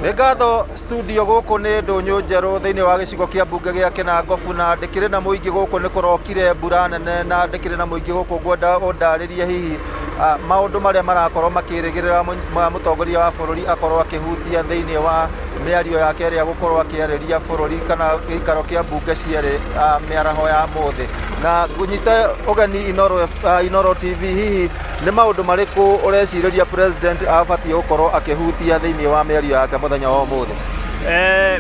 Nĩ ngatho studio gũkũ nĩ Ndũnyũ Njerũ thĩinĩ wa gĩcigo kĩa mbunge gĩa Kĩnangobu, na ndĩkĩrĩ na mũingĩ gũkũ nĩ kũrokire mbura nene, na ndĩkĩrĩ na mũingĩ gũkũ ngwenda ũndarĩrie hihi maũndũ marĩa marakorwo makĩrĩgĩrĩra mũtongoria wa bũrũri akorwo akĩhutia thĩinĩ wa mĩario yake ĩrĩa gũkorwo akĩarĩria bũrũri kana gĩikaro kĩa mbunge cierĩ mĩaraho ya mũthĩ. Na ngũnyite ũgeni Inoro TV, hihi nĩ maũndũ marĩkũ ũrecirĩria president abatiĩ gũkorwo akĩhutia thĩinĩ wa mĩario yake mũthenya wa ũmũthĩ?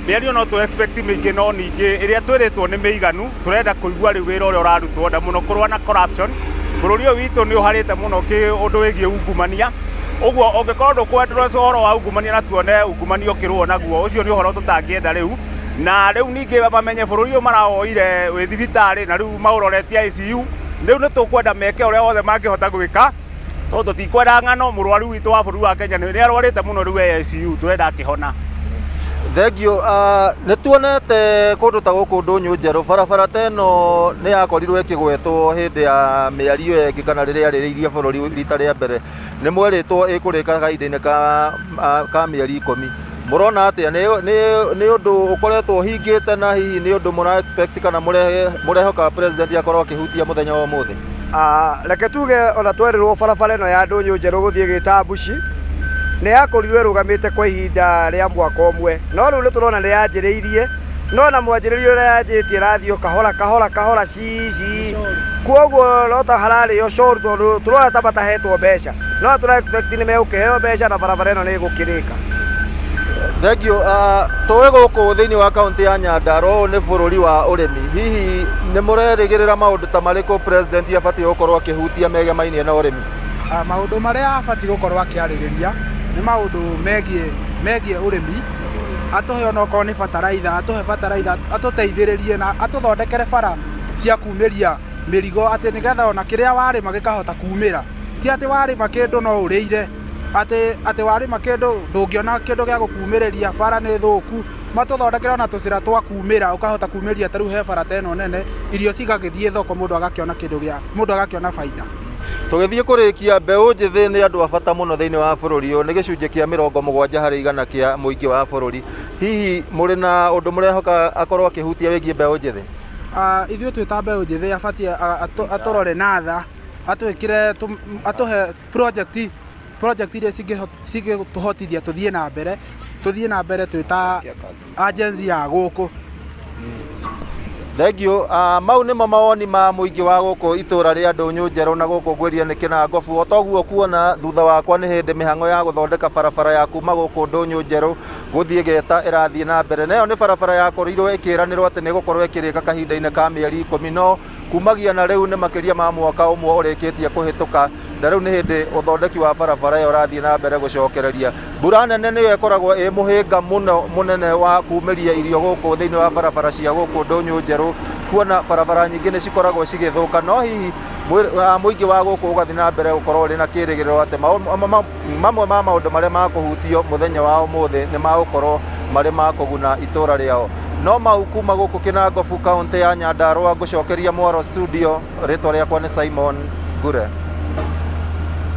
Mĩario no tũ expect mĩingĩ, no ningĩ ĩrĩa twĩrĩtwo nĩ mĩiganu. Tũrenda kũigua rĩu wĩra ũrĩa ũrarutwo na mũno kũrũa na corruption. Bũrũri ũyũ witũ nĩ ũharĩte mũno ũndũ wĩgiĩ ungumania. Ũguo ũngĩkorwo ndũkwendera ũhoro wa ungumania na tuone ungumania ũkĩrũo naguo, ũcio nĩ ũhoro tũtangĩenda rĩu. Na rĩu ningĩ bamenye bũrũri ũyũ marawoire wĩ thibitarĩ na rĩu maũroretie ICU. Rĩu nĩ tũkwenda meke ũrĩa wothe mangĩhota gwĩka, tondũ tũtikwenda ng'ano. Mũrwaru witũ wa bũrũri wa Kenya nĩ arwarĩte mũno rĩu ICU, tũrenda akĩhona. Thengio, nĩ tuonete kũndũ ta gũkũ Ndũnyũ Njerũ barabara ta ĩno nĩ yakorirwo ĩkĩgwetwo hĩndĩ ya mĩario ĩngĩ kana rĩrĩa yarĩrĩirie bũrũri rita rĩa mbere. Nĩ mwerĩtwo ĩkũrĩka kahinda-inĩ ka mĩeri 10. Mũrona atĩa nĩ ũndũ ũkoretwo hingĩte, na hihi nĩ ũndũ mũra expect kana mũrehoka president akorwo akĩhutia mũthenya wa ũmũthĩ? Reke tuge ona twerĩrwo barabara ĩno ya Ndũnyũ Njerũ gũthiĩ Gĩtambuci nĩ yakorirwo ĩrũgamĩte kwa ihinda rĩa mwaka ũmwe, no rĩu nĩ tũrona nĩ yanjĩrĩirie, no na mwanjĩrĩrio ũrĩa yanjĩtie ĩrathiĩ kahora cici. Kuoguo no ta hararĩo coru, tondũ tũrona ta batahetwo mbeca, no tũra expect nĩ megũkĩheo mbeca na barabara ĩno nĩ ĩgũkĩrĩka. Thengio, tũĩ gũkũ thĩinĩ wa kaũntĩ ya Nyandarua nĩ bũrũri wa ũrĩmi. Hihi nĩ mũrerĩgĩrĩra maũndũ ta marĩkũ president abatiĩ gũkorwo akĩhutia megemainie na ũrĩmi? Maũndũ marĩa abatiĩ gũkorwo akĩarĩrĩria nĩ maũndũ megiĩ ũrĩmi. Atũhe onokorwo nĩ bataraitha, atũhe bataraitha, atũteithĩrĩrie na atũthondekere bara cia kumĩria mĩrigo, atĩ nĩgetha ona kĩrĩa warĩma gĩkahota kumĩra. Ti atĩ warĩma kĩndũ no ũrĩire, atĩ warĩma kĩndũ ndũngĩona kĩndũ gĩa gũkumĩrĩria, bara nĩ thũku. Matũthondekere ona tũcĩra twa kumĩra, ũkahota kumĩria ta rĩu he bara ta ĩno nene, irio cigagĩthiĩ thoko, mũndũ agakĩona baida. Tũgĩthiĩ kũrĩkia, mbeũ njĩthĩ nĩ andũ a bata mũno thĩinĩ wa bũrũri ũyũ, nĩ gĩcunjĩ kĩa 70% kĩa mũingĩ wa bũrũri. Hihi mũrĩ na ũndũ mũrehoka akorwo akĩhutia wĩgiĩ mbeũ njĩthĩ? Ithuĩ twĩ ta mbeũ njĩthĩ abatiĩ atũrore na tha, atũhe project iria cingĩtũhotithia tũthiĩ na mbere twĩ ta agency ya gũkũ. Thengio, mau nĩmo mawoni ma mũingĩ wa gũkũ itũra rĩa Ndũnyũ Njerũ na gũkũ ngwĩria nĩ Kĩnangobu. O toguo kuona thutha wakwa nĩ hĩndĩ mĩhang'o ya gũthondeka barabara ya kuma gũkũ Ndũnyũ Njerũ gũthiĩ Geta ĩrathiĩ na mbere. Nayo nĩ barabara yakorirwo ĩkĩranĩrwo atĩ nĩ gũkorwo ĩkĩrĩka kahinda-inĩ ka mĩeri 10, no kumagia na rĩu nĩ makĩria ma mwaka ũmwe ũrĩkĩtie kũhĩtũka, na rĩu nĩ hĩndĩ ũthondeki wa barabara ĩyo ũrathiĩ na mbere gũcokereria. Mbura nene nĩyo ĩkoragwo ĩ mũhĩnga mũnene wa kumĩria irio gũkũ thĩinĩ wa barabara cia gũkũ Ndũnyũ Njerũ, kuona barabara nyingĩ nĩ cikoragwo cigĩthũka, no hihi mũingĩ wa gũkũ ũgathiĩ na mbere gũkorwo ũrĩ na kĩĩrĩgĩrĩro atĩ mamwe ma maũndũ marĩa makũhutio mũthenya wa ũmũthĩ nĩ magũkorwo marĩ ma kũguna itũra rĩao. No mau kuma gũkũ Kĩnangobu kaũntĩ ya Nyandarua, ngũcokeria Mwaro studio, rĩtwa rĩakwa nĩ Simon Ngure.